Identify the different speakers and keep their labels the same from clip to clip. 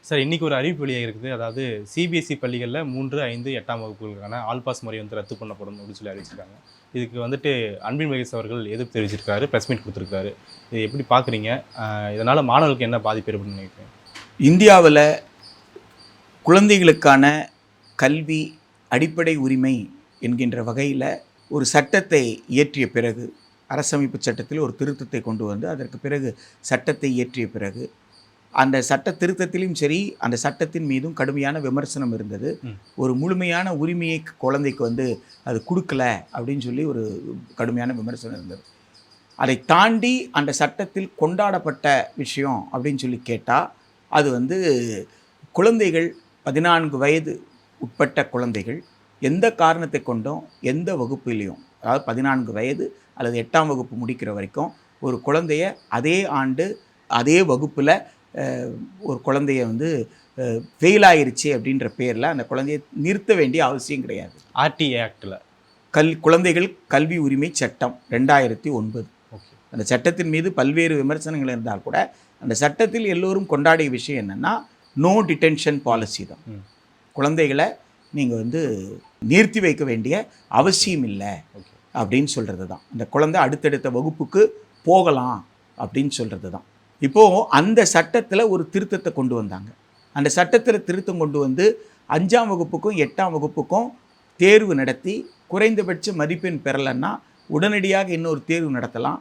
Speaker 1: Sir இன்றைக்கி ஒரு அறிவிப்பு வெளியாக இருக்குது. அதாவது சிபிஎஸ்சி பள்ளிகளில் 3, 5, 8ஆம் வகுப்புகளுக்கான ஆல் பாஸ் முறை வந்து ரத்து பண்ணப்படும் அப்படின்னு சொல்லி அறிவிச்சிருக்காங்க. இதுக்கு வந்துட்டு அன்பில் மகேஷ் அவர்கள் எதிர்ப்பு தெரிவிச்சிருக்காரு, ப்ரெஸ் மீட் கொடுத்துருக்காரு. இது எப்படி பார்க்குறீங்க? இதனால் மாணவர்களுக்கு என்ன பாதிப்பு ஏற்படும்னு நினைக்கிறேன்?
Speaker 2: இந்தியாவில் குழந்தைகளுக்கான கல்வி அடிப்படை உரிமை என்கின்ற வகையில் ஒரு சட்டத்தை இயற்றிய பிறகு, அரசமைப்பு சட்டத்தில் ஒரு திருத்தத்தை கொண்டு வந்து அதற்கு பிறகு சட்டத்தை இயற்றிய பிறகு, அந்த சட்ட திருத்தத்திலும் சரி அந்த சட்டத்தின் மீதும் கடுமையான விமர்சனம் இருந்தது. ஒரு முழுமையான உரிமையை குழந்தைக்கு வந்து அது கொடுக்கல அப்படின்னு சொல்லி ஒரு கடுமையான விமர்சனம் இருந்தது. அதை தாண்டி அந்த சட்டத்தில் கொண்டாடப்பட்ட விஷயம் அப்படின்னு சொல்லி கேட்டால், அது வந்து குழந்தைகள் 14 வயது உட்பட்ட குழந்தைகள் எந்த காரணத்தை கொண்டும் எந்த வகுப்பிலையும், அதாவது 14 வயது அல்லது 8ஆம் வகுப்பு முடிக்கிற வரைக்கும் ஒரு குழந்தைய அதே ஆண்டு அதே வகுப்பில் ஒரு குழந்தைய வந்து ஃபெயில் ஆயிருச்சு அப்படின்ற பேரில் அந்த குழந்தைய நிறுத்த வேண்டிய அவசியம் கிடையாது.
Speaker 1: ஆர்டிஏ ஆக்டில்
Speaker 2: குழந்தைகள் கல்வி உரிமை சட்டம் 2009. அந்த சட்டத்தின் மீது பல்வேறு விமர்சனங்கள் இருந்தால் கூட அந்த சட்டத்தில் எல்லோரும் கொண்டாடிய விஷயம் என்னென்னா, நோ டிடென்ஷன் பாலிசி தான். குழந்தைகளை நீங்கள் வந்து நிறுத்தி வைக்க வேண்டிய அவசியம் இல்லை அப்படின்னு சொல்கிறது தான். அந்த குழந்தை அடுத்தடுத்த வகுப்புக்கு போகலாம் அப்படின்னு சொல்கிறது தான். இப்போது அந்த சட்டத்தில் ஒரு திருத்தத்தை கொண்டு வந்தாங்க. அந்த சட்டத்தில் திருத்தம் கொண்டு வந்து 5ஆம் வகுப்புக்கும் 8ஆம் வகுப்புக்கும் தேர்வு நடத்தி குறைந்தபட்ச மதிப்பெண் பெறலைன்னா உடனடியாக இன்னொரு தேர்வு நடத்தலாம்.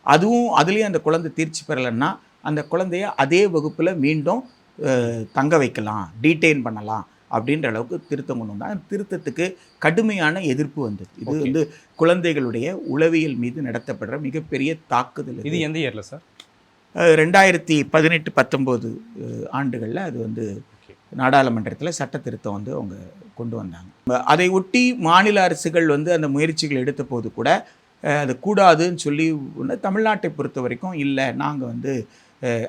Speaker 2: அதுலேயும் அந்த குழந்தை தேர்ச்சி பெறலைன்னா அந்த குழந்தைய அதே வகுப்பில் மீண்டும் தங்க வைக்கலாம், டீட்டெயின் பண்ணலாம் அப்படின்ற அளவுக்கு திருத்தம் கொண்டு வந்தாங்க. அந்த திருத்தத்துக்கு கடுமையான எதிர்ப்பு வந்தது. இது வந்து குழந்தைகளுடைய உளவியல் மீது நடத்தப்படுற மிகப்பெரிய தாக்குதல்.
Speaker 1: இது எந்த இயரில் சார்?
Speaker 2: 2018-19 ஆண்டுகளில் அது வந்து நாடாளுமன்றத்தில் சட்ட திருத்தம் வந்து அவங்க கொண்டு வந்தாங்க. அதை ஒட்டி மாநில அரசுகள் வந்து அந்த முயற்சிகள் எடுத்த போது கூட அது கூடாதுன்னு சொல்லி, தமிழ்நாட்டை பொறுத்த வரைக்கும் இல்லை, நாங்கள் வந்து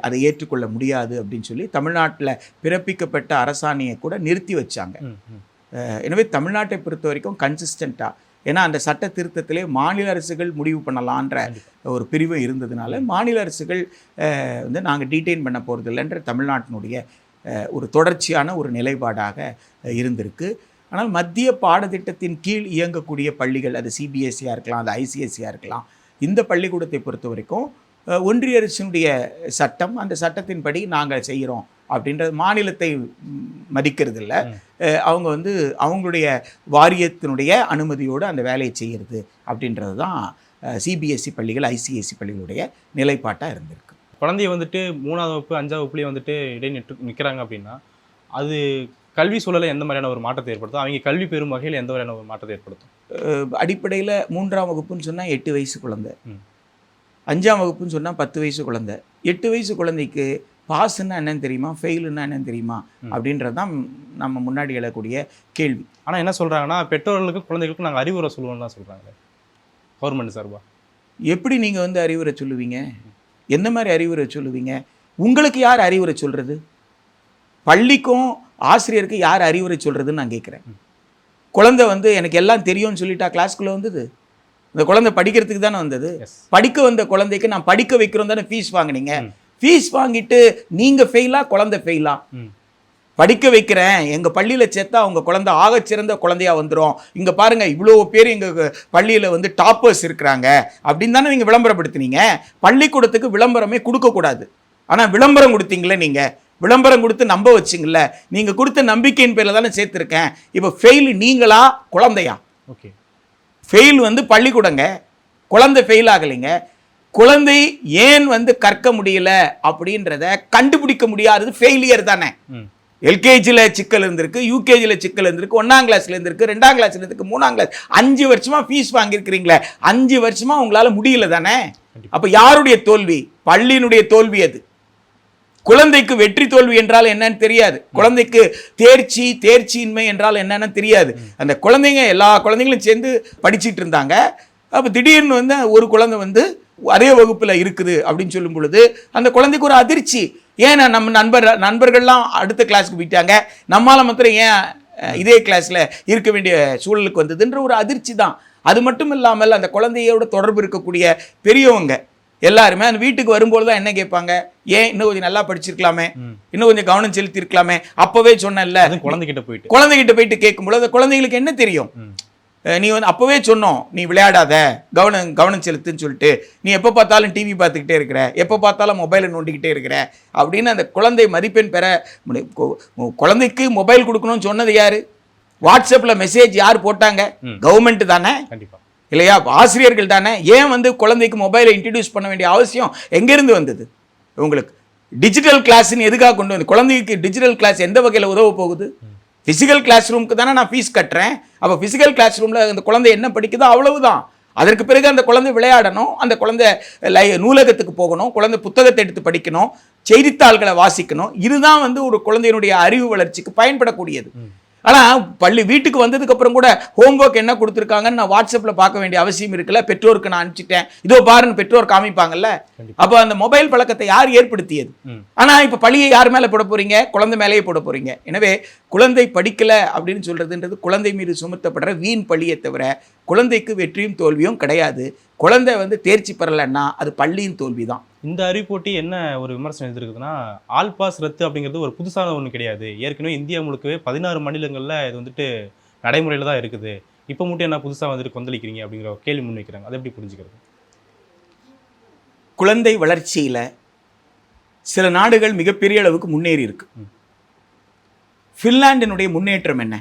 Speaker 2: அதை ஏற்றுக்கொள்ள முடியாது அப்படின்னு சொல்லி தமிழ்நாட்டில் பிறப்பிக்கப்பட்ட அரசாணையை கூட நிறுத்தி வச்சாங்க. எனவே தமிழ்நாட்டை பொறுத்த வரைக்கும் கன்சிஸ்டண்ட்டாக, ஏன்னா அந்த சட்ட திருத்தத்திலே மாநில அரசுகள் முடிவு பண்ணலான்ற ஒரு பிரிவு இருந்ததுனால மாநில அரசுகள் வந்து நாங்கள் டீட்டெயின் பண்ண போகிறது இல்லைன்ற தமிழ்நாட்டினுடைய ஒரு தொடர்ச்சியான ஒரு நிலைப்பாடாக இருந்திருக்கு. ஆனால் மத்திய பாடத்திட்டத்தின் கீழ் இயங்கக்கூடிய பள்ளிகள், அது சிபிஎஸ்சியாக இருக்கலாம், அது ஐசிஎஸ்சியாக இருக்கலாம், இந்த பள்ளிக்கூடத்தை பொறுத்த வரைக்கும் ஒன்றிய அரசினுடைய சட்டம், அந்த சட்டத்தின்படி நாங்கள் செய்கிறோம் அப்படின்றது, மாநிலத்தை மதிக்கிறது இல்லை. அவங்க வந்து அவங்களுடைய வாரியத்தினுடைய அனுமதியோடு அந்த வேலையை செய்கிறது அப்படின்றது தான் சிபிஎஸ்சி பள்ளிகள், ஐசிஎஸ்சி பள்ளிகளுடைய நிலைப்பாட்டாக இருந்திருக்கு.
Speaker 1: குழந்தைய வந்துட்டு 3ஆம் வகுப்பு 5ஆம் வகுப்புலேயே வந்துட்டு நிற்கிறாங்க அப்படின்னா அது கல்வி சூழலை எந்த மாதிரியான ஒரு மாற்றத்தை ஏற்படுத்தும்? அவங்க கல்வி பெறும் வகையில் எந்த மாதிரியான ஒரு மாற்றத்தை ஏற்படுத்தும்?
Speaker 2: அடிப்படையில் 3ஆம் வகுப்புன்னு சொன்னால் 8 வயசு குழந்தை, 5ஆம் வகுப்புன்னு சொன்னால் 10 வயசு குழந்தை. 8 வயசு குழந்தைக்கு பாஸ்ன்னா என்னன்னு தெரியுமா, ஃபெயிலுன்னா என்னன்னு தெரியுமா அப்படின்றது தான் நம்ம முன்னாடி எழக்கூடிய கேள்வி.
Speaker 1: ஆனால் என்ன சொல்கிறாங்கன்னா, பெற்றோர்களுக்கு குழந்தைகளுக்கு நாங்கள் அறிவுரை சொல்லுவோம்னு தான் சொல்கிறாங்க கவர்மெண்ட் சார்பா.
Speaker 2: எப்படி நீங்கள் வந்து அறிவுரை சொல்லுவீங்க? எந்த மாதிரி அறிவுரை சொல்லுவீங்க? உங்களுக்கு யார் அறிவுரை சொல்கிறது? பள்ளிக்கும் ஆசிரியருக்கு யார் அறிவுரை சொல்கிறதுன்னு நான் கேட்குறேன். குழந்தை வந்து எனக்கு எல்லாம் தெரியும்னு சொல்லிட்டா கிளாஸ்க்குள்ளே வந்தது? இந்த குழந்தை படிக்கிறதுக்கு தானே வந்தது. படிக்க வந்த குழந்தைக்கு நான் படிக்க வைக்கிறோம் தானே ஃபீஸ் வாங்கினீங்க. ஃபீஸ் வாங்கிட்டு நீங்கள் ஃபெயிலா, குழந்தை ஃபெயிலா? படிக்க வைக்கிறேன், எங்கள் பள்ளியில் சேர்த்தா அவங்க குழந்தை ஆகச்சிறந்த குழந்தையாக வந்துடும், இங்கே பாருங்கள் இவ்வளோ பேர் எங்கள் பள்ளியில் வந்து டாப்பர்ஸ் இருக்கிறாங்க அப்படின்னு தானே நீங்கள் விளம்பரப்படுத்தினீங்க. பள்ளிக்கூடத்துக்கு விளம்பரமே கொடுக்கக்கூடாது. ஆனால் விளம்பரம் கொடுத்தீங்களே, நீங்கள் விளம்பரம் கொடுத்து நம்ப வச்சிங்கள, நீங்கள் கொடுத்த நம்பிக்கையின் பேரில் தானே சேர்த்துருக்கேன். இப்போ ஃபெயில் நீங்களா குழந்தையா?
Speaker 1: ஓகே,
Speaker 2: ஃபெயில் வந்து பள்ளிக்கூடங்க, குழந்தை ஃபெயில் ஆகலைங்க. குழந்தை ஏன் வந்து கற்க முடியல அப்படின்றத கண்டுபிடிக்க முடியாதது ஃபெயிலியர் தானே. எல்கேஜியில் சிக்கல் இருந்திருக்கு, யூகேஜியில் சிக்கல் இருந்திருக்கு, 1ஆம் கிளாஸ்ல இருந்திருக்கு, 2ஆம் கிளாஸ்ல இருந்திருக்கு, 3ஆம் கிளாஸ். 5 வருஷமாக ஃபீஸ் வாங்கியிருக்கிறீங்களே, 5 வருஷமாக உங்களால் முடியல தானே. அப்போ யாருடைய தோல்வி? பள்ளியினுடைய தோல்வி. அது குழந்தைக்கு வெற்றி தோல்வி என்றால் என்னன்னு தெரியாது, குழந்தைக்கு தேர்ச்சியின்மை என்றால் என்னன்னு தெரியாது. அந்த குழந்தைங்க எல்லா குழந்தைங்களும் சேர்ந்து படிச்சுட்டு இருந்தாங்க. அப்போ திடீர்னு வந்து ஒரு குழந்தை வந்து அதே வகுப்பில் இருக்குது அப்படின்னு சொல்லும் பொழுது அந்த குழந்தைக்கு ஒரு அதிர்ச்சி. ஏன்னா நம்ம நண்பர்கள்லாம் அடுத்த கிளாஸுக்கு போயிட்டாங்க, நம்மளால் மாத்திரம் ஏன் இதே கிளாஸில் இருக்க வேண்டிய சூழலுக்கு வந்ததுன்ற ஒரு அதிர்ச்சி தான். அது மட்டும் இல்லாமல் அந்த குழந்தையோட தொடர்பு இருக்கக்கூடிய பெரியவங்க, எல்லாருமே அந்த வீட்டுக்கு வரும்போது தான் என்ன கேட்பாங்க, ஏன் இன்னும் கொஞ்சம் நல்லா படிச்சிருக்கலாமே, இன்னும் கொஞ்சம் கவனம் செலுத்தி இருக்கலாமே, அப்பவே சொன்னேன்ல. குழந்தைகிட்ட போயிட்டு கேட்கும்போது அந்த குழந்தைங்களுக்கு என்ன தெரியும், நீ வந்து அப்பவே சொன்னோம் நீ விளையாடாத, கவனம் செலுத்துன்னு சொல்லிட்டு, நீ எப்போ பார்த்தாலும் டிவி பார்த்துக்கிட்டே இருக்கிற, எப்போ பார்த்தாலும் மொபைலை நோண்டிக்கிட்டே இருக்கிற அப்படின்னு அந்த குழந்தை மதிப்பெண் பெற குழந்தைக்கு மொபைல் கொடுக்கணும்னு சொன்னது யாரு? வாட்ஸ்அப்பில் மெசேஜ் யார் போட்டாங்க? கவர்மெண்ட் தானே, இல்லையா? ஆசிரியர்கள் தானே. ஏன் வந்து குழந்தைக்கு மொபைலை இன்ட்ரடியூஸ் பண்ண வேண்டிய அவசியம் எங்கேருந்து வந்தது உங்களுக்கு? டிஜிட்டல் கிளாஸ்ன்னு எதுக்காக கொண்டு வந்து? குழந்தைக்கு டிஜிட்டல் கிளாஸ் எந்த வகையில் உதவ போகுது? ஃபிசிக்கல் கிளாஸ் ரூமுக்கு தானே நான் ஃபீஸ் கட்டுறேன். அப்போ ஃபிசிக்கல் கிளாஸ் ரூமில் அந்த குழந்தை என்ன படிக்குதோ அவ்வளவுதான். அதற்கு பிறகு அந்த குழந்தை விளையாடணும், அந்த குழந்தை நூலகத்துக்கு போகணும், குழந்தை புத்தகத்தை எடுத்து படிக்கணும், செய்தித்தாள்களை வாசிக்கணும். இதுதான் வந்து ஒரு குழந்தையினுடைய அறிவு வளர்ச்சிக்கு பயன்படக்கூடியது. ஆனால் வீட்டுக்கு வந்ததுக்கு அப்புறம் கூட ஹோம்ஒர்க் என்ன கொடுத்துருக்காங்கன்னு நான் வாட்ஸ்அப்பில் பார்க்க வேண்டிய அவசியம் இருக்குல்ல. பெற்றோருக்கு நான் அனுப்பிச்சிட்டேன், இதோ பாருன்னு பெற்றோர் காமிப்பாங்கல்ல. அப்போ அந்த மொபைல் பழக்கத்தை யார் ஏற்படுத்தியது? ஆனால் இப்போ பழியை யார் மேலே போட போறீங்க? குழந்தை மேலேயே போட போறீங்க. எனவே குழந்தை படிக்கல அப்படின்னு சொல்றதுன்றது குழந்தை மீது சுமத்தப்படுற வீண் பழியை தவிர குழந்தைக்கு வெற்றியும் தோல்வியும் கிடையாது. குழந்தை வந்து தேர்ச்சி பெறலைன்னா அது பள்ளியின் தோல்வி தான்.
Speaker 1: இந்த அறிவுப்போட்டி என்ன ஒரு விமர்சனம் எதிர்க்குதுன்னா, ஆல் பாஸ் ரத்து அப்படிங்கிறது ஒரு புதுசான ஒன்று கிடையாது. ஏற்கனவே இந்தியா முழுக்கவே 16 மாநிலங்களில் இது வந்துட்டு நடைமுறையில் தான் இருக்குது. இப்போ மட்டும் என்ன புதுசாக வந்துட்டு கொந்தளிக்கிறீங்க அப்படிங்கிற ஒரு கேள்வி முன்வைக்கிறாங்க. அதை எப்படி புரிஞ்சுக்கிறது?
Speaker 2: குழந்தை வளர்ச்சியில் சில நாடுகள் மிகப்பெரிய அளவுக்கு முன்னேறி இருக்கு. ஃபின்லாண்டினுடைய முன்னேற்றம் என்ன?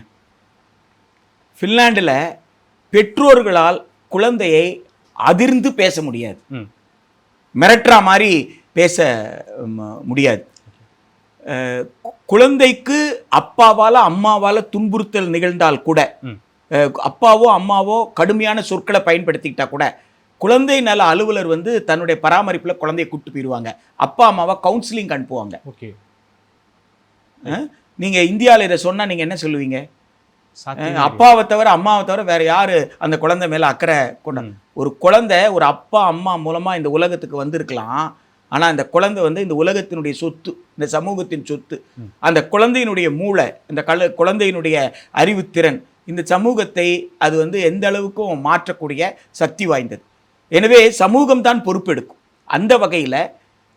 Speaker 2: ஃபின்லாண்டில் பெற்றோர்களால் குழந்தையை அதிர்ந்து பேச முடியாது, மிரட்டுற மாதிரி பேச முடியாது. குழந்தைக்கு அப்பாவால் அம்மாவால் துன்புறுத்தல் நிகழ்ந்தால் கூட, அப்பாவோ அம்மாவோ கடுமையான சொற்களை பயன்படுத்திக்கிட்டா கூட குழந்தை நல அலுவலர் வந்து தன்னுடைய பராமரிப்பில் குழந்தையை கூப்பிட்டு போயிடுவாங்க. அப்பா அம்மாவை கவுன்சிலிங் அனுப்புவாங்க. நீங்கள் இந்தியாவில் இதை சொன்னால் நீங்கள் என்ன சொல்லுவீங்க? அப்பாவை தவிர அம்மாவை தவிர வேற யாரு அந்த குழந்தை மேல அக்கறை கொண்ட? ஒரு குழந்தை ஒரு அப்பா அம்மா மூலமா இந்த உலகத்துக்கு வந்திருக்கலாம். ஆனா இந்த குழந்தை வந்து இந்த உலகத்தினுடைய சொத்து, இந்த சமூகத்தின் சொத்து. அந்த குழந்தையினுடைய மூளை, இந்த குழந்தையினுடைய அறிவுத்திறன் இந்த சமூகத்தை அது வந்து எந்த அளவுக்கும் மாற்றக்கூடிய சக்தி வாய்ந்தது. எனவே சமூகம் தான் பொறுப்பெடுக்கும். அந்த வகையில்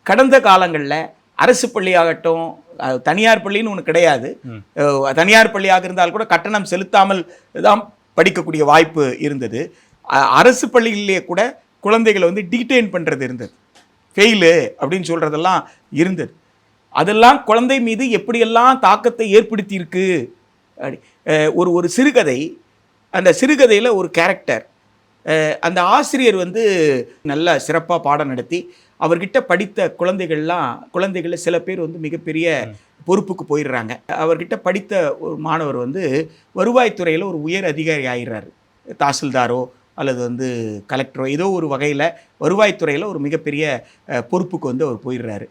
Speaker 2: கடந்த காலங்களில் அரசு பள்ளியாகட்டும், தனியார் பள்ளின்னு ஒன்று கிடையாது. தனியார் பள்ளியாக இருந்தால் கூட கட்டணம் செலுத்தாமல் தான் படிக்கக்கூடிய வாய்ப்பு இருந்தது. அரசு பள்ளிகளிலே கூட குழந்தைகளை வந்து டீடைன் பண்ணுறது இருந்தது, ஃபெயிலு அப்படின்னு சொல்கிறதெல்லாம் இருந்தது. அதெல்லாம் குழந்தை மீது எப்படியெல்லாம் தாக்கத்தை ஏற்படுத்தியிருக்கு. ஒரு சிறுகதை, அந்த சிறுகதையில் ஒரு கேரக்டர், அந்த ஆசிரியர் வந்து நல்லா சிறப்பாக பாடம் நடத்தி அவர்கிட்ட படித்த குழந்தைகளில் சில பேர் வந்து மிகப்பெரிய பொறுப்புக்கு போயிடுறாங்க. அவர்கிட்ட படித்த ஒரு மாணவர் வந்து வருவாய்த்துறையில் ஒரு உயர் அதிகாரி ஆயிடுறாரு. தாசில்தாரோ அல்லது வந்து கலெக்டரோ ஏதோ ஒரு வகையில் வருவாய்த்துறையில் ஒரு மிகப்பெரிய பொறுப்புக்கு வந்து அவர் போயிடுறாரு.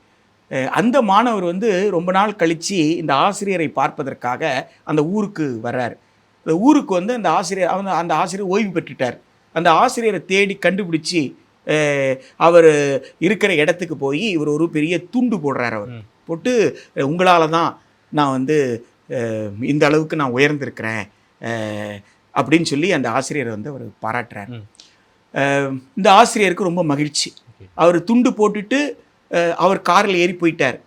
Speaker 2: அந்த மாணவர் வந்து ரொம்ப நாள் கழித்து இந்த ஆசிரியரை பார்ப்பதற்காக அந்த ஊருக்கு வர்றாரு. அந்த ஊருக்கு வந்து அந்த ஆசிரியர் ஓய்வு பெற்றுட்டார். அந்த ஆசிரியரை தேடி கண்டுபிடிச்சி அவர் இருக்கிற இடத்துக்கு போய் இவர் ஒரு பெரிய துண்டு போடுறார். அவர் போட்டு, உங்களால் தான் நான் வந்து இந்த அளவுக்கு நான் உயர்ந்திருக்கிறேன் அப்படின்னு சொல்லி அந்த ஆசிரியரை வந்து அவர் பாராட்டுறார். இந்த ஆசிரியருக்கு ரொம்ப மகிழ்ச்சி. அவர் துண்டு போட்டுட்டு அவர் காரில் ஏறி போயிட்டார்.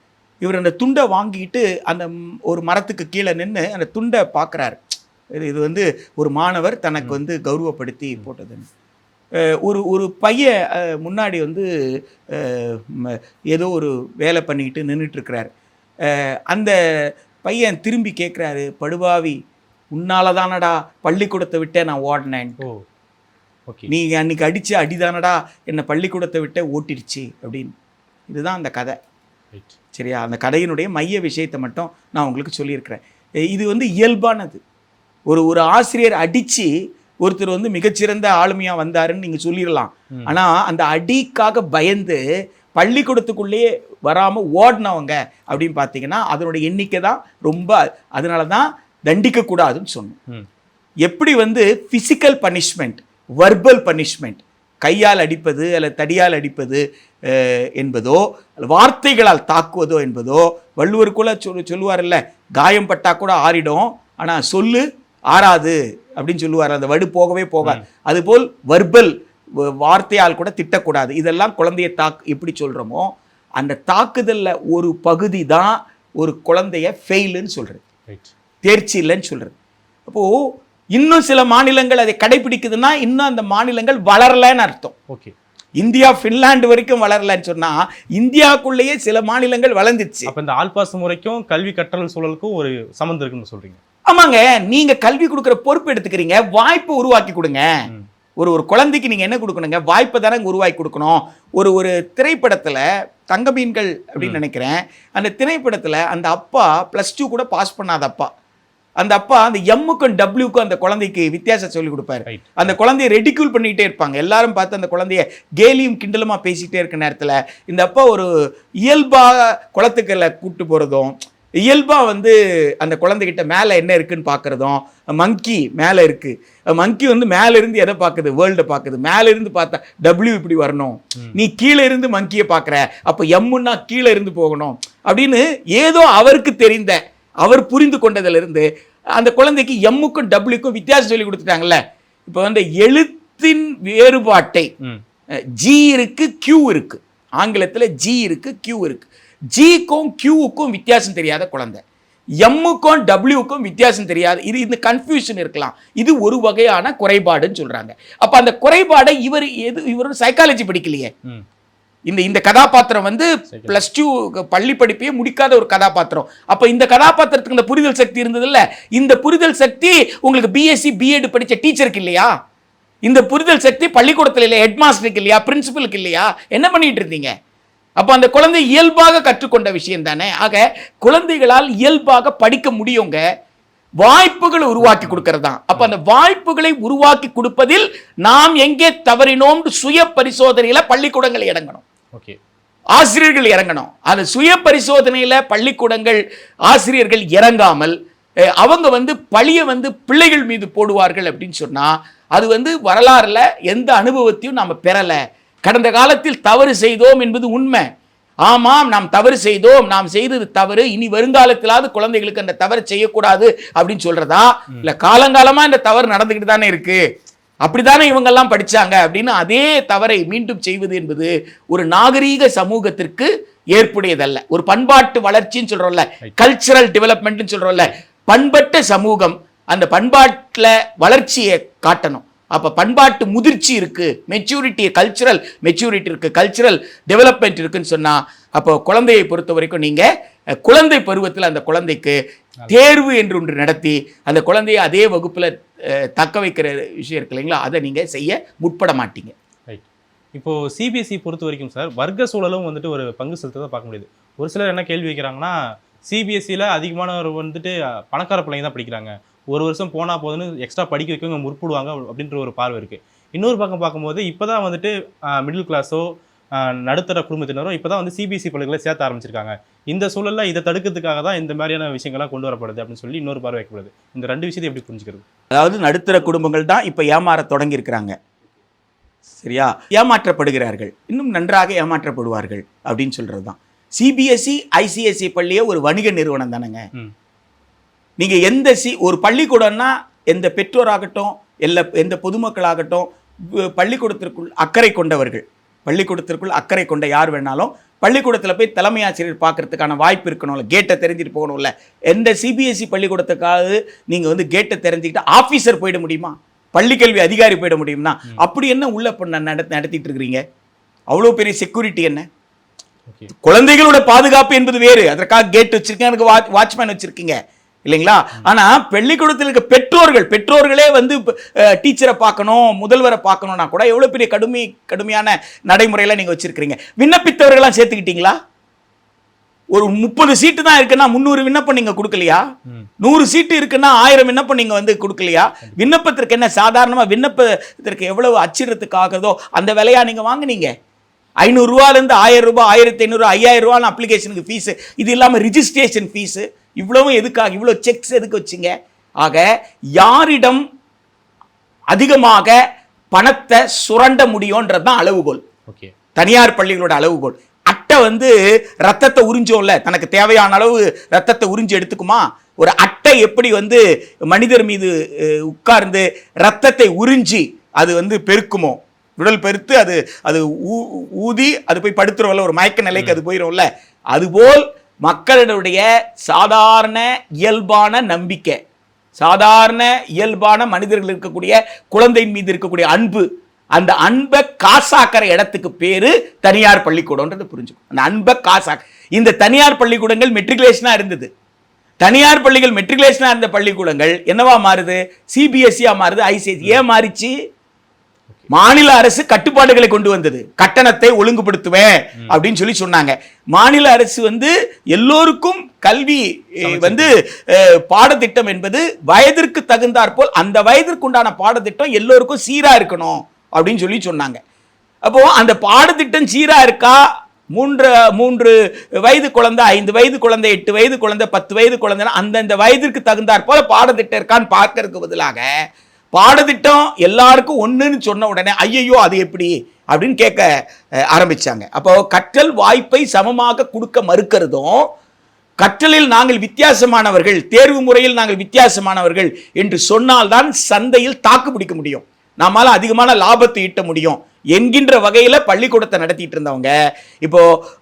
Speaker 2: இவர் அந்த துண்டை வாங்கிட்டு அந்த ஒரு மரத்துக்கு கீழே நின்று அந்த துண்டை பார்க்குறாரு. இது வந்து ஒரு மாணவர் தனக்கு வந்து கௌரவப்படுத்தி போட்டதுன்னு. ஒரு பையன் முன்னாடி வந்து ஏதோ ஒரு வேலை பண்ணிக்கிட்டு நின்றுட்டுருக்கிறார். அந்த பையன் திரும்பி கேட்குறாரு, படுபாவி, உன்னால தானடா பள்ளிக்கூடத்தை விட்டே நான் ஓடினேன், நீ அன்னைக்கு அடித்து அடிதானடா என்னை பள்ளிக்கூடத்தை விட்டே ஓட்டிடுச்சு அப்படின்னு. இதுதான் அந்த கதை. சரியா? அந்த கதையினுடைய மைய விஷயத்தை மட்டும் நான் உங்களுக்கு சொல்லியிருக்கிறேன். இது வந்து இயல்பானது. ஒரு ஆசிரியர் அடித்து ஒருத்தர் வந்து மிகச்சிறந்த ஆளுமையாக வந்தாருன்னு நீங்கள் சொல்லிடலாம். ஆனால் அந்த அடிக்காக பயந்து பள்ளிக்கூடத்துக்குள்ளேயே வராமல் ஓடினவங்க அப்படின்னு பார்த்தீங்கன்னா அதனுடைய எண்ணிக்கை தான் ரொம்ப. அதனால தான் தண்டிக்கக்கூடாதுன்னு சொன்னோம். எப்படி வந்து ஃபிசிக்கல் பனிஷ்மெண்ட், வர்பல் பனிஷ்மெண்ட், கையால் அடிப்பது அல்லது தடியால் அடிப்பது என்பதோ வார்த்தைகளால் தாக்குவதோ என்பதோ, வள்ளுவருக்குள்ள சொல்லுவார்ல, காயம் பட்டா கூட ஆறிடும் ஆனால் சொல்லு ஆறாது அப்படின்னு சொல்லுவார். அந்த வடு போகவே போகாது. அதுபோல் வர்பல் வார்த்தையால் கூட திட்டக்கூடாது. இதெல்லாம் குழந்தைய எப்படி சொல்கிறோமோ அந்த தாக்குதலில் ஒரு பகுதி தான் ஒரு குழந்தைய ஃபெயிலுன்னு சொல்கிறது, தேர்ச்சி இல்லைன்னு சொல்கிறது. அப்போது இன்னும் சில மாநிலங்கள் அதை கடைபிடிக்குதுன்னா இன்னும் அந்த மாநிலங்கள் வளரலைன்னு அர்த்தம்.
Speaker 1: ஓகே,
Speaker 2: இந்தியா பின்லாந்து வரைக்கும் வளரலன்னு சொன்னா இந்தியாவுக்குள்ளேயே சில மாநிலங்கள் வளர்ந்துச்சு.
Speaker 1: அப்ப இந்த ஆல் பாஸ் முறைக்கும் கல்வி கற்றல் சூழலுக்கும் ஒரு சம்மந்தம் இருக்குன்னு சொல்றீங்க?
Speaker 2: ஆமாங்க, நீங்க கல்வி கொடுக்குற பொறுப்பு எடுத்துக்கிறீங்க, வாய்ப்பு உருவாக்கி கொடுங்க. ஒரு குழந்தைக்கு நீங்க என்ன கொடுக்கணுங்க, வாய்ப்பை தானே உருவாக்கி கொடுக்கணும். ஒரு திரைப்படத்துல தங்க மீன்கள் அப்படின்னு நினைக்கிறேன், அந்த திரைப்படத்துல அந்த அப்பா +2 கூட பாஸ் பண்ணாத அப்பா, அந்த அப்பா அந்த எம்முக்கும் டபிள்யூக்கும் அந்த குழந்தைக்கு வித்தியாசம் சொல்லி கொடுப்பாரு. அந்த குழந்தைய ரெடிக்யூல் பண்ணிக்கிட்டே இருப்பாங்க, எல்லாரும் பார்த்து அந்த குழந்தைய கேலியும் கிண்டலுமா பேசிக்கிட்டே இருக்க நேரத்தில் இந்த அப்பா ஒரு இயல்பாக குளத்துக்களை கூப்பிட்டு போகிறதும், இயல்பாக வந்து அந்த குழந்தைகிட்ட மேலே என்ன இருக்குன்னு பார்க்குறதும், மங்கி மேலே இருக்குது, மங்கி வந்து மேலே இருந்து எதை பார்க்குது, வேர்ல்டை பார்க்குது, மேலே இருந்து பார்த்தா டபிள்யூ இப்படி வரணும், நீ கீழே இருந்து மங்கியை பார்க்குற, அப்போ எம்முன்னா கீழே இருந்து போகணும் அப்படின்னு ஏதோ அவருக்கு தெரிந்த, அவர் புரிந்து கொண்டதிலிருந்து அந்த குழந்தைக்கு எம்முக்கும் டபிள்யூக்கும் வித்தியாசம் சொல்லி கொடுத்துட்டாங்கல்ல. இப்போ வந்து எழுத்தின் வேறுபாட்டை ஜி இருக்கு, கியூ இருக்கு, ஆங்கிலத்தில் ஜி இருக்கு, கியூ இருக்கு. ஜிக்கும் கியூவுக்கும் வித்தியாசம் தெரியாத குழந்தை, எம்முக்கும் டபிள்யூக்கும் வித்தியாசம் தெரியாது. இந்த கன்ஃபியூஷன் இருக்கலாம், இது ஒரு வகையான குறைபாடுன்னு சொல்றாங்க. அப்ப அந்த குறைபாடை இவர் சைக்காலஜி படிக்கலையே. இந்த கதாபாத்திரம் வந்து +2 பள்ளி படிப்பையே முடிக்காத ஒரு கதாபாத்திரம். அப்ப இந்த கதாபாத்திரத்துக்கு இந்த புரிதல் சக்தி இருந்தது இல்ல, இந்த புரிதல் சக்தி உங்களுக்கு பிஎஸ்சி பிஎட் படிச்ச டீச்சருக்கு இல்லையா, இந்த புரிதல் சக்தி பள்ளிக்கூடத்தில் இல்லையா, ஹெட் மாஸ்டருக்கு இல்லையா, பிரின்சிபலுக்கு இல்லையா, என்ன பண்ணிட்டு இருந்தீங்க? அப்ப அந்த குழந்தை இயல்பாக கற்றுக்கொண்ட விஷயம் தானே. ஆக குழந்தைகளால் இயல்பாக படிக்க முடியுங்க, வாய்ப்புகளை உருவாக்கி கொடுக்கறதா. அப்ப அந்த வாய்ப்புகளை உருவாக்கி கொடுப்பதில் நாம் எங்கே தவறினோம் சுய பரிசோதனையில பள்ளிக்கூடங்கள் இறங்கணும், ஆசிரியர்கள் இறங்கணும். அந்த சுய பரிசோதனையில பள்ளிக்கூடங்கள் ஆசிரியர்கள் இறங்காமல் அவங்க வந்து பழிய வந்து பிள்ளைகள் மீது போடுவார்கள் அப்படின்னு சொன்னா அது வந்து வரலாறுல எந்த அனுபவத்தையும் நாம பெறல. கடந்த காலத்தில் தவறு செய்தோம் என்பது உண்மை, ஆமாம் நாம் தவறு செய்தோம், நாம் செய்தது தவறு, இனி வருங்காலத்திலாவது குழந்தைகளுக்கு அந்த தவறு செய்யக்கூடாது அப்படின்னு சொல்றதா, இல்ல காலங்காலமா இந்த தவறு நடந்துகிட்டு தானே இருக்கு, அப்படித்தானே இவங்கெல்லாம் படிச்சாங்க அப்படின்னு அதே தவறை மீண்டும் செய்வது என்பது ஒரு நாகரீக சமூகத்திற்கு ஏற்புடையதல்ல. ஒரு பண்பாட்டு வளர்ச்சின்னு சொல்றோம்ல, கல்ச்சரல் டெவலப்மெண்ட்னு சொல்றோம்ல, பண்பட்ட சமூகம் அந்த பண்பாட்டில் வளர்ச்சியை காட்டணும். அப்போ பண்பாட்டு முதிர்ச்சி இருக்கு, மெச்சூரிட்டி, கல்ச்சுரல் மெச்சூரிட்டி இருக்கு, கல்ச்சுரல் டெவலப்மெண்ட் இருக்குன்னு சொன்னா அப்போ குழந்தையை பொறுத்த வரைக்கும் நீங்க குழந்தை பருவத்தில் அந்த குழந்தைக்கு தேர்வு என்று ஒன்று நடத்தி அந்த குழந்தையை அதே வகுப்புல தக்க வைக்கிற விஷயம் இருக்கு இல்லைங்களா, அதை நீங்க செய்ய முற்பட மாட்டீங்க.
Speaker 1: இப்போ சிபிஎஸ்சி பொறுத்த வரைக்கும் சார் வர்க்க சூழலும் வந்துட்டு ஒரு பங்கு செலுத்ததை பார்க்க முடியுது. ஒரு சிலர் என்ன கேள்வி வைக்கிறாங்கன்னா, சிபிஎஸ்சியில் அதிகமானவர் வந்துட்டு பணக்கார பிள்ளைங்க தான் படிக்கிறாங்க, ஒரு வருஷம் போனால் போதுன்னு எக்ஸ்ட்ரா படிக்க வைக்கவங்க முற்படுவாங்க அப்படின்ற ஒரு பார்வை இருக்குது. இன்னொரு பக்கம் பார்க்கும்போது இப்போ தான் வந்துட்டு மிடில் கிளாஸோ நடுத்தர குடும்பத்தினரோ இப்போ தான் வந்து சிபிஎஸ்சி பள்ளிகளை சேர்த்த ஆரம்பிச்சிருக்காங்க. இந்த சூழலில் இதை தடுக்கிறதுக்காக தான் இந்த மாதிரியான விஷயங்கள்லாம் கொண்டு வரப்படுது அப்படின்னு சொல்லி இன்னொரு பார்வை வைக்கப்படுது. இந்த ரெண்டு விஷயத்தை எப்படி புரிஞ்சுக்கிறது?
Speaker 2: அதாவது நடுத்தர குடும்பங்கள் தான் இப்போ ஏமாற தொடங்கி இருக்கிறாங்க, சரியா, ஏமாற்றப்படுகிறார்கள், இன்னும் நன்றாக ஏமாற்றப்படுவார்கள் அப்படின்னு சொல்கிறது தான். சிபிஎஸ்சி ஐசிஎஸ்சி பள்ளியே ஒரு வணிக நிறுவனம் தானேங்க. நீங்க எந்த ஒரு பள்ளிக்கூடம்னா எந்த பெற்றோராகட்டும் எந்த பொதுமக்களாகட்டும் பள்ளிக்கூடத்திற்குள் அக்கறை கொண்டவர்கள், பள்ளிக்கூடத்திற்குள் அக்கறை கொண்ட யார் வேணாலும் பள்ளிக்கூடத்தில் போய் தலைமை ஆசிரியர் பார்க்கறதுக்கான வாய்ப்பு இருக்கணும்ல, கேட்டை தெரிஞ்சுட்டு போகணும்ல. எந்த சிபிஎஸ்சி பள்ளிக்கூடத்துக்காக நீங்கள் வந்து கேட்டை தெரிஞ்சுக்கிட்டு ஆஃபீஸர் போயிட முடியுமா, பள்ளிக்கல்வி அதிகாரி போயிட முடியும்னா அப்படி என்ன உள்ள நடத்திட்டு இருக்கிறீங்க? அவ்வளோ பெரிய செக்யூரிட்டி என்ன? குழந்தைகளோட பாதுகாப்பு என்பது வேறு, அதற்காக கேட் வச்சிருக்கீங்க, எனக்கு வாட்ச்மேன் வச்சிருக்கீங்க இல்லைங்களா. ஆனா பள்ளிக்கூடத்தில் இருக்க பெற்றோர்களே வந்து டீச்சரை பார்க்கணும், முதல்வரை பார்க்கணும்னா கூட எவ்வளவு பெரிய கடுமையான நடைமுறையில நீங்க வச்சிருக்கீங்க. விண்ணப்பித்தவர்கள்லாம் சேர்த்துக்கிட்டீங்களா? ஒரு 30 சீட்டு தான் இருக்குன்னா 300 விண்ணப்பம் நீங்க கொடுக்கலையா? 100 சீட்டு இருக்குன்னா 1000 விண்ணப்பம் நீங்க வந்து கொடுக்கலையா? விண்ணப்பத்திற்கு என்ன சாதாரணமா விண்ணப்பத்திற்கு எவ்வளவு அச்சிடத்துக்காகதோ அந்த விலையா நீங்க வாங்குனீங்க? 500 ரூபாயிலிருந்து 1000 ரூபாய், 1500, 5000 ரூபாய் அப்ளிகேஷனுக்கு ஃபீஸ், இது இல்லாமல் ரிஜிஸ்ட்ரேஷன் ஃபீஸ், இவ்வளவும் எதுக்காக, இவ்வளோ செக்ஸ் எதுக்கு வச்சிங்க? ஆக யாரிடம் அதிகமாக பணத்தை சுரண்ட முடியும்ன்றது தான் அளவுகோல், தனியார் பள்ளிகளோட அளவுகோல். அட்டை வந்து ரத்தத்தை உறிஞ்சோம்ல, தனக்கு தேவையான அளவு ரத்தத்தை உறிஞ்சி எடுத்துக்குமா? ஒரு அட்டை எப்படி வந்து மனிதர் மீது உட்கார்ந்து ரத்தத்தை உறிஞ்சி அது வந்து பெருக்குமோ, உடல் பெருத்து அது அது ஊதி அது போய் படுத்துருவல, ஒரு மயக்க நிலைக்கு அது போயிடும்ல. அதுபோல் மக்களுடைய சாதாரண இயல்பான நம்பிக்கை, சாதாரண இயல்பான மனிதர்கள் இருக்கக்கூடிய குழந்தையின் மீது இருக்கக்கூடிய அன்பு, அந்த அன்பை காசாக்கிற இடத்துக்கு பேரு தனியார் பள்ளிக்கூடம்ன்றது புரிஞ்சுக்கும். அந்த அன்பை இந்த தனியார் பள்ளிக்கூடங்கள் மெட்ரிகுலேஷனா இருந்தது. தனியார் பள்ளிகள் மெட்ரிகுலேஷனா இருந்த பள்ளிக்கூடங்கள் என்னவா மாறுது? சிபிஎஸ்சியா மாறுது, ஐசிஎஸ்சி. ஏன் மாறிச்சு? மாநில அரசு கட்டுப்பாடுகளை கொண்டு வந்தது. கட்டணத்தை ஒழுங்குபடுத்துவேன் அப்படின்னு சொல்லி சொன்னாங்க. மாநில அரசு எல்லோருக்கும் கல்வி பாடத்திட்டம் என்பது வயதிற்கு தகுந்தாற்போல் அந்த வயதிற்கு உண்டான பாடத்திட்டம் எல்லோருக்கும் சீரா இருக்கணும் அப்படின்னு சொல்லி சொன்னாங்க. அப்போ அந்த பாடத்திட்டம் சீரா இருக்கா? 3 வயது குழந்தை, 5 வயது குழந்தை, 8 வயது குழந்தை, 10 வயது குழந்தை, அந்தந்த வயதிற்கு தகுந்தாற்போல பாடத்திட்டம் இருக்கான்னு பார்க்கறதுக்கு பதிலாக பாடத்திட்டம் எல்லாருக்கும் ஒண்ணுன்னு சொன்ன உடனே ஐயோ அது எப்படி அப்படின்னு கேட்க ஆரம்பிச்சாங்க. அப்போ கற்றல் வாய்ப்பை சமமாக கொடுக்க மறுக்கிறதும், கற்றலில் நாங்கள் வித்தியாசமானவர்கள், தேர்வு முறையில் நாங்கள் வித்தியாசமானவர்கள் என்று சொன்னால்தான் சந்தையில் தாக்கு பிடிக்க முடியும், நம்மால அதிகமான லாபத்தை ஈட்ட முடியும் என்கின்ற வகையில பள்ளிக்கூடத்தை நடத்திட்டு இருந்தவங்க இப்போ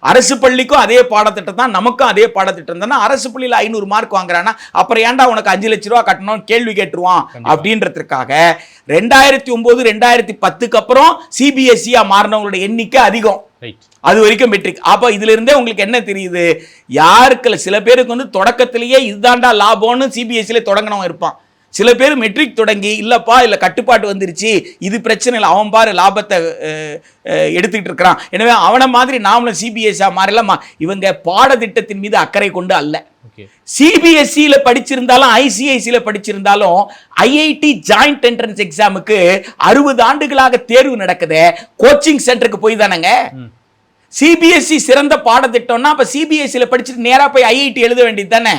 Speaker 2: அரசு பள்ளிக்கும் அதே பாடத்திட்டம் தான், நமக்கும் அதே பாடத்திட்டம் தான். அரசு பள்ளியில் 500 மார்க் வாங்குறானா அப்புறம் ஏன்டா உனக்கு 5 லட்ச ரூபா கட்டணும் கேள்வி கேட்டுருவான் அப்படின்றதுக்காக 2009 2010க்கு அப்புறம் சிபிஎஸ்சியா மாறினவங்களோட எண்ணிக்கை அதிகம். அது வரைக்கும் மெட்ரிக். அப்ப இதுல இருந்தே உங்களுக்கு என்ன தெரியுது? யாருக்கு சில பேருக்கு தொடக்கத்திலேயே இதுதான்டா லாபம்னு சிபிஎஸ்சியில தொடங்கினவன் இருப்பான். சில பேர் மெட்ரிக் தொடங்கி இல்லப்பா இல்ல கட்டுப்பாட்டு வந்துருச்சு, இது பிரச்சனை இல்லை, அவன் பாரு லாபத்தை எடுத்துக்கிட்டு இருக்கிறான், எனவே அவனை மாதிரி நாமளும் சிபிஎஸ்சியா மாறலாமா. இவங்க பாடத்திட்டத்தின் மீது அக்கறை கொண்டு அல்ல. சிபிஎஸ்சியில படிச்சிருந்தாலும் ஐசிஐசியில படிச்சிருந்தாலும் ஐஐடி ஜாயிண்ட் என்ட்ரன்ஸ் எக்ஸாமுக்கு 60 ஆண்டுகளாக தேர்வு நடக்குது, கோச்சிங் சென்டருக்கு போய் தானங்க. சிபிஎஸ்சி சிறந்த பாடத்திட்டம்னா அப்ப சிபிஎஸ்சியில படிச்சுட்டு நேரா போய் ஐஐடி எழுத வேண்டியது தானே,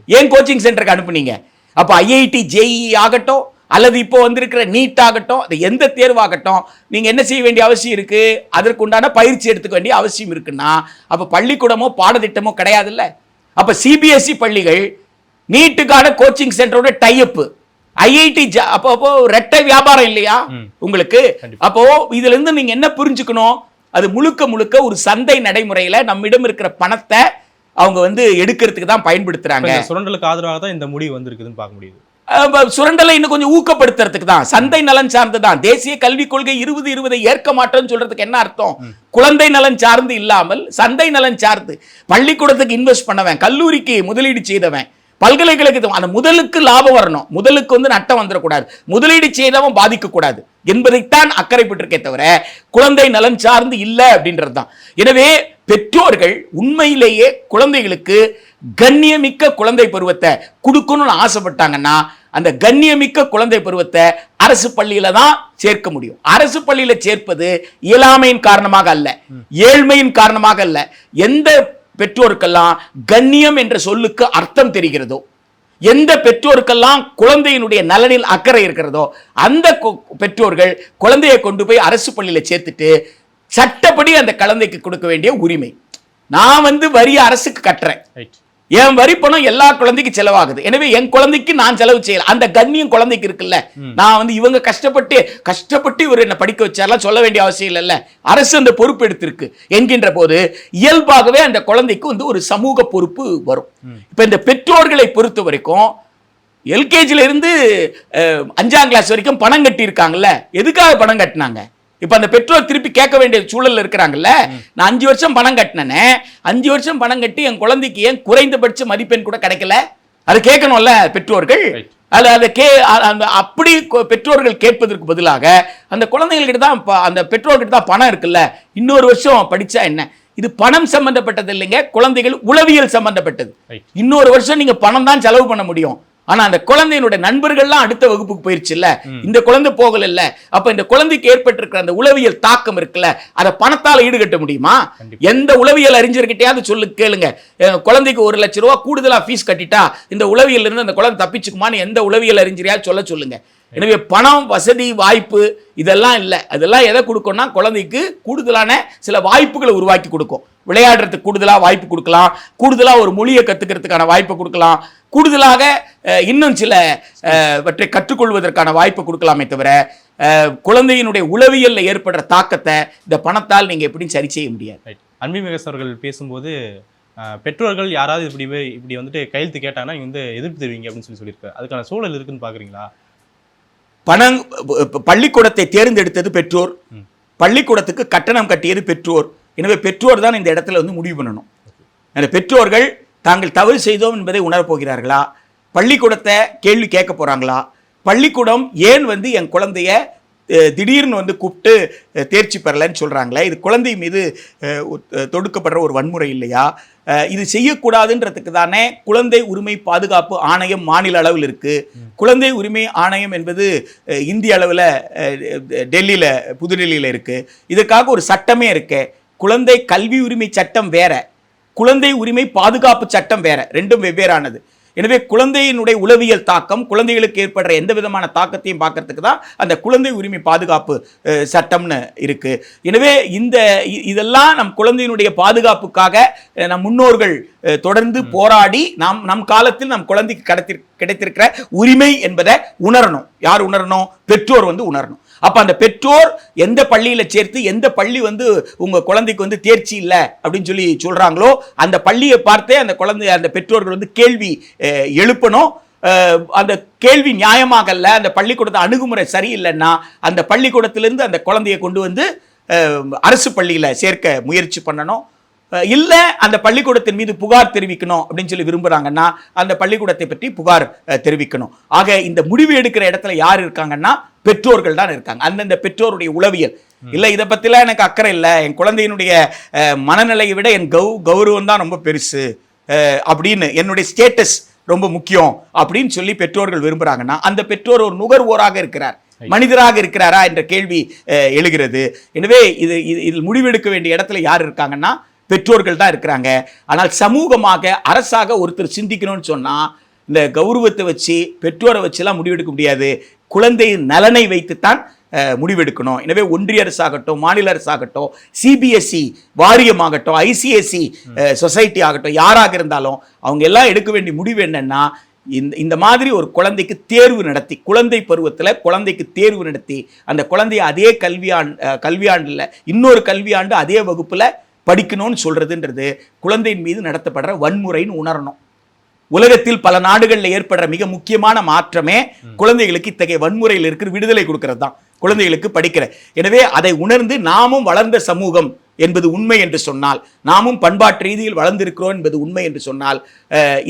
Speaker 2: ஏன் கோச்சிங் சென்டருக்கு அனுப்புனீங்க? அப்போ ஐஐடி ஜேஇ ஆகட்டும் அல்லது இப்போ வந்திருக்கிற நீட் ஆகட்டும், அது எந்த தேர்வாகட்டும், நீங்கள் என்ன செய்ய வேண்டிய அவசியம் இருக்கு? அதற்கு உண்டான பயிற்சி எடுத்துக்க வேண்டிய அவசியம் இருக்குன்னா அப்போ பள்ளிக்கூடமோ பாடத்திட்டமோ கிடையாதுல்ல. அப்போ சிபிஎஸ்சி பள்ளிகள் நீட்டுக்கான கோச்சிங் சென்டரோட டைஅப், ஐஐடி அப்போ ரெட்டை வியாபாரம் இல்லையா உங்களுக்கு? அப்போ இதுல இருந்து நீங்க என்ன புரிஞ்சுக்கணும்? அது முழுக்க முழுக்க ஒரு சந்தை நடைமுறையில நம்மிடம் இருக்கிற பணத்தை அவங்க எடுக்கிறதுக்கு தான் பயன்படுத்துறாங்க.
Speaker 1: சுரண்டலுக்கு ஆதரவாக தான் இந்த முடிவு வந்திருக்குதுன்னு பார்க்க முடியுது.
Speaker 2: சுரண்டலை இன்னும் கொஞ்சம் ஊக்கப்படுத்துறதுக்கு தான், சந்தை நலன் சார்ந்து தான். தேசிய கல்விக் கொள்கை 2020 ஏற்க மாட்டோம்னு சொல்றதுக்கு என்ன அர்த்தம்? குழந்தை நலன் சார்ந்து இல்லாமல் சந்தை நலன் சார்ந்து. பள்ளிக்கூடத்துக்கு இன்வெஸ்ட் பண்ணவன், கல்லூரிக்கு முதலீடு செய்தவன், பல்கலைக்கழகத்துக்கு அந்த முதலுக்கு லாபம் வரணும், முதலுக்கு நட்டம் வந்துடக்கூடாது, முதலீடு செய்தவன் பாதிக்கக்கூடாது என்பதைத்தான் அக்கறைப்பட்டிருக்கே தவிர குழந்தை நலன் சார்ந்து இல்லை அப்படின்றது தான். எனவே பெற்றோர்கள் உண்மையிலேயே குழந்தைகளுக்கு கண்ணியமிக்க குழந்தை பருவத்தை கொடுக்கணும்னு ஆசைப்பட்டாங்கன்னா அந்த கண்ணியமிக்க குழந்தை பருவத்தை அரசு பள்ளியில தான் சேர்க்க முடியும். அரசு பள்ளியில சேர்ப்பது இயலாமையின் காரணமாக அல்ல, ஏழ்மையின் காரணமாக அல்ல. எந்த பெற்றோருக்கெல்லாம் கண்ணியம் என்ற சொல்லுக்கு அர்த்தம் தெரிகிறதோ, எந்த பெற்றோருக்கெல்லாம் குழந்தையினுடைய நலனில் அக்கறை இருக்கிறதோ அந்த பெற்றோர்கள் குழந்தையை கொண்டு போய் அரசு பள்ளியில சேர்த்துட்டு சட்டப்படி அந்த குழந்தைக்கு கொடுக்க வேண்டிய உரிமை. நான் வரி அரசுக்கு கட்டுறேன், என் வரி பணம் எல்லா குழந்தைக்கு செலவாகுது, எனவே என் குழந்தைக்கு நான் செலவு செய்யல, அந்த கண்ணியம் குழந்தைக்கு இருக்குல்ல. நான் இவங்க கஷ்டப்பட்டு இவர் என்ன படிக்க வச்சாலாம் சொல்ல வேண்டிய அவசியம் இல்லைல்ல, அரசு அந்த பொறுப்பு எடுத்திருக்கு என்கின்ற போது இயல்பாகவே அந்த குழந்தைக்கு ஒரு சமூக பொறுப்பு வரும். இப்ப இந்த பெற்றோர்களை பொறுத்த வரைக்கும் எல்கேஜில இருந்து 5ஆம் கிளாஸ் வரைக்கும் பணம் கட்டி இருக்காங்கல்ல, எதுக்காக பணம் கட்டினாங்க? இப்ப அந்த பெற்றோர் திருப்பி கேட்க வேண்டிய சூழல் இருக்கிறாங்கல்ல. நான் 5 வருஷம் பணம் கட்டினேனே, 5 வருஷம் பணம் கட்டி என் குழந்தைக்கு ஏன் குறைந்தபட்ச மதிப்பெண் கூட கிடைக்கல? அது கேட்கணும்ல பெற்றோர்கள். அப்படி பெற்றோர்கள் கேட்பதற்கு பதிலாக அந்த குழந்தைகள்கிட்ட தான், அந்த பெற்றோர்கிட்ட தான் பணம் இருக்குல்ல, இன்னொரு வருஷம் படிச்சா என்ன? இது பணம் சம்பந்தப்பட்டது இல்லைங்க, குழந்தைகள் உளவியல் சம்பந்தப்பட்டது. இன்னொரு வருஷம் நீங்க பணம் தான் செலவு பண்ண முடியும், ஆனா அந்த குழந்தையினுடைய நண்பர்கள்லாம் அடுத்த வகுப்புக்கு போயிருச்சு இல்ல, இந்த குழந்தை போகல இல்ல. அப்ப இந்த குழந்தைக்கு ஏற்பட்டிருக்கிற அந்த உளவியல் தாக்கம் இருக்குல்ல, அதை பணத்தால ஈடுகட்ட முடியுமா? எந்த உளவியல் அறிஞர்கிட்டயாவது சொல்லு கேளுங்க, குழந்தைக்கு 1 லட்சம் ரூபாய் கூடுதலா ஃபீஸ் கட்டிட்டா இந்த உளவியல் இருந்து அந்த குழந்தை தப்பிச்சுக்குமான்னு எந்த உளவியல் அறிஞரையாவது சொல்லுங்க. எனவே பணம், வசதி, வாய்ப்பு இதெல்லாம் இல்லை. அதெல்லாம் எதை கொடுக்கும்னா குழந்தைக்கு கூடுதலான சில வாய்ப்புகளை உருவாக்கி கொடுக்கும். விளையாடுறதுக்கு கூடுதலாக வாய்ப்பு கொடுக்கலாம், கூடுதலாக ஒரு மொழியை கற்றுக்கிறதுக்கான வாய்ப்பை கொடுக்கலாம், கூடுதலாக இன்னும் சில வற்றை கற்றுக்கொள்வதற்கான வாய்ப்பை கொடுக்கலாமே தவிர குழந்தையினுடைய உளவியலில் ஏற்படுற தாக்கத்தை இந்த பணத்தால் நீங்கள் எப்படியும் சரி செய்ய முடியாது.
Speaker 1: அன்பில் மகேஷ் அவர்கள் பேசும்போது பெற்றோர்கள் யாராவது இப்படி வந்துட்டு கையெழுத்து கேட்டாங்கன்னா நீங்க வந்து எதிர்ப்பு தெரிவிங்க அப்படின்னு சொல்லியிருக்காரு. அதுக்கான சூழல் இருக்குன்னு பாக்குறீங்களா?
Speaker 2: பள்ளிக்கூடத்தை தேர்ந்தெடுத்தது பெற்றோர், பள்ளிக்கூடத்துக்கு கட்டணம் கட்டியது பெற்றோர். எனவே பெற்றோர் தான் இந்த இடத்துல வந்து முடிவு பண்ணணும். அந்த பெற்றோர்கள் தாங்கள் தவறு செய்தோம் என்பதை உணரப்போகிறார்களா, பள்ளிக்கூடத்தை கேள்வி கேட்க போறாங்களா, பள்ளிக்கூடம் ஏன் வந்து என் குழந்தைய திடீர்னு வந்து கூப்பிட்டு தேர்ச்சி பெறலைன்னு சொல்கிறாங்களே, இது குழந்தை மீது தொடுக்கப்படுற ஒரு வன்முறை இல்லையா? இது செய்யக்கூடாதுன்றதுக்கு தானே குழந்தை உரிமை பாதுகாப்பு ஆணையம் மாநில அளவில் இருக்குது. குழந்தை உரிமை ஆணையம் என்பது இந்திய அளவில் டெல்லியில், புதுடெல்லியில் இருக்குது. இதற்காக ஒரு சட்டமே இருக்கு. குழந்தை கல்வி உரிமை சட்டம் வேற, குழந்தை உரிமை பாதுகாப்பு சட்டம் வேற, ரெண்டும் வெவ்வேறானது. எனவே குழந்தையினுடைய உளவியல் தாக்கம், குழந்தைகளுக்கு ஏற்படுற எந்த விதமான தாக்கத்தையும் பார்க்கறதுக்கு தான் அந்த குழந்தை உரிமை பாதுகாப்பு சட்டம்னு இருக்கு. எனவே இதெல்லாம் நம் குழந்தையினுடைய பாதுகாப்புக்காக நம் முன்னோர்கள் தொடர்ந்து போராடி நம் காலத்தில் நம் குழந்தைக்கு கிடைத்திருக்கிற உரிமை என்பதை உணரணும். யார் உணரணும்? பெற்றோர் வந்து உணரணும். அப்ப அந்த பெற்றோர் எந்த பள்ளியில சேர்த்து, எந்த பள்ளி வந்து உங்க குழந்தைக்கு வந்து தேர்ச்சி இல்லை அப்படின்னு சொல்லி சொல்றாங்களோ அந்த பள்ளியை பார்த்தே அந்த பெற்றோர்கள் வந்து கேள்வி எழுப்பணும். அந்த கேள்வி நியாயமாகல, அந்த பள்ளிக்கூடத்தை அணுகுமுறை சரியில்லைன்னா அந்த பள்ளிக்கூடத்திலிருந்து அந்த குழந்தையை கொண்டு வந்து அரசு பள்ளியில சேர்க்க முயற்சி பண்ணணும். இல்லை அந்த பள்ளிக்கூடத்தின் மீது புகார் தெரிவிக்கணும் அப்படின்னு சொல்லி விரும்புகிறாங்கன்னா அந்த பள்ளிக்கூடத்தை பற்றி புகார் தெரிவிக்கணும். ஆக இந்த முடிவு எடுக்கிற இடத்துல யார் இருக்காங்கன்னா பெற்றோர்கள் தான் இருக்காங்க. அந்தந்த பெற்றோருடைய உளவியல் இல்லை, இதை பற்றிலாம் எனக்கு அக்கறை இல்லை, என் குழந்தையினுடைய மனநிலையை விட என் கௌரவம் தான் ரொம்ப பெருசு அப்படின்னு, என்னுடைய ஸ்டேட்டஸ் ரொம்ப முக்கியம் அப்படின்னு சொல்லி பெற்றோர்கள் விரும்புகிறாங்கன்னா அந்த பெற்றோர் ஒரு நுகர்வோராக இருக்கிறார், மனிதராக இருக்கிறாரா என்ற கேள்வி எழுகிறது. எனவே இதில் முடிவெடுக்க வேண்டிய இடத்துல யார் இருக்காங்கன்னா பெற்றோர்கள் தான் இருக்கிறாங்க. ஆனால் சமூகமாக, அரசாக ஒருத்தர் சிந்திக்கணும்னு சொன்னால் இந்த கௌரவத்தை வச்சு பெற்றோரை வச்சுலாம் முடிவெடுக்க முடியாது. குழந்தையின் நலனை வைத்துத்தான் முடிவெடுக்கணும். எனவே ஒன்றிய அரசாகட்டும், மாநில அரசாகட்டும், சிபிஎஸ்இ வாரியமாகட்டும், ஐசிஎஸ்இ சொசைட்டி ஆகட்டும், யாராக இருந்தாலும் அவங்க எல்லாம் எடுக்க வேண்டிய முடிவு என்னன்னா, இந்த மாதிரி ஒரு குழந்தைக்கு தேர்வு நடத்தி, குழந்தை பருவத்தில் குழந்தைக்கு தேர்வு நடத்தி அந்த குழந்தைய அதே கல்வியாண்டில் இன்னொரு கல்வியாண்டு அதே வகுப்பில் படிக்கணும்னு சொல்றதுன்றது குழந்தையின் மீது நடத்தப்படுற வன்முறைன்னு உணரணும். உலகத்தில் பல நாடுகளில் ஏற்படுற மிக முக்கியமான மாற்றமே குழந்தைகளுக்கு இத்தகைய வன்முறையில் இருக்கிற விடுதலை கொடுக்கறது தான், குழந்தைகளுக்கு படிக்கிற. எனவே அதை உணர்ந்து நாமும் வளர்ந்த சமூகம் என்பது உண்மை என்று சொன்னால், நாமும் பண்பாட்டு ரீதியில் வளர்ந்திருக்கிறோம் என்பது உண்மை என்று சொன்னால்,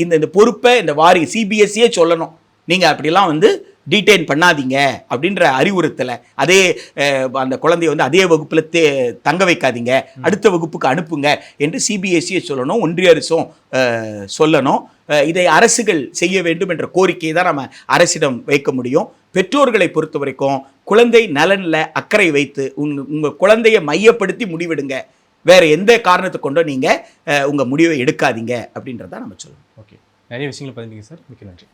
Speaker 2: இந்த பொறுப்பை இந்த சிபிஎஸ்சியே சொல்லணும், நீங்கள் அப்படிலாம் வந்து டீடைன் பண்ணாதீங்க அப்படின்ற அறிவுறுத்தலை. அதே அந்த குழந்தைய வந்து அதே வகுப்பில் தங்க வைக்காதீங்க, அடுத்த வகுப்புக்கு அனுப்புங்க என்று சிபிஎஸ்சியை சொல்லணும், ஒன்றிய அரசும் சொல்லணும். இதை அரசுகள் செய்ய வேண்டும் என்ற கோரிக்கையை தான் நம்ம அரசிடம் வைக்க முடியும். பெற்றோர்களை பொறுத்த வரைக்கும் குழந்தை நலனில் அக்கறை வைத்து உங்கள் குழந்தையை மையப்படுத்தி முடிவெடுங்க, வேற எந்த காரணத்தை கொண்டோ நீங்கள் உங்கள் முடிவை எடுக்காதீங்க அப்படின்றத நம்ம சொல்லணும்.
Speaker 1: ஓகே, நிறைய விஷயங்கள் பதிந்தீங்க சார், மிக்க நன்றி.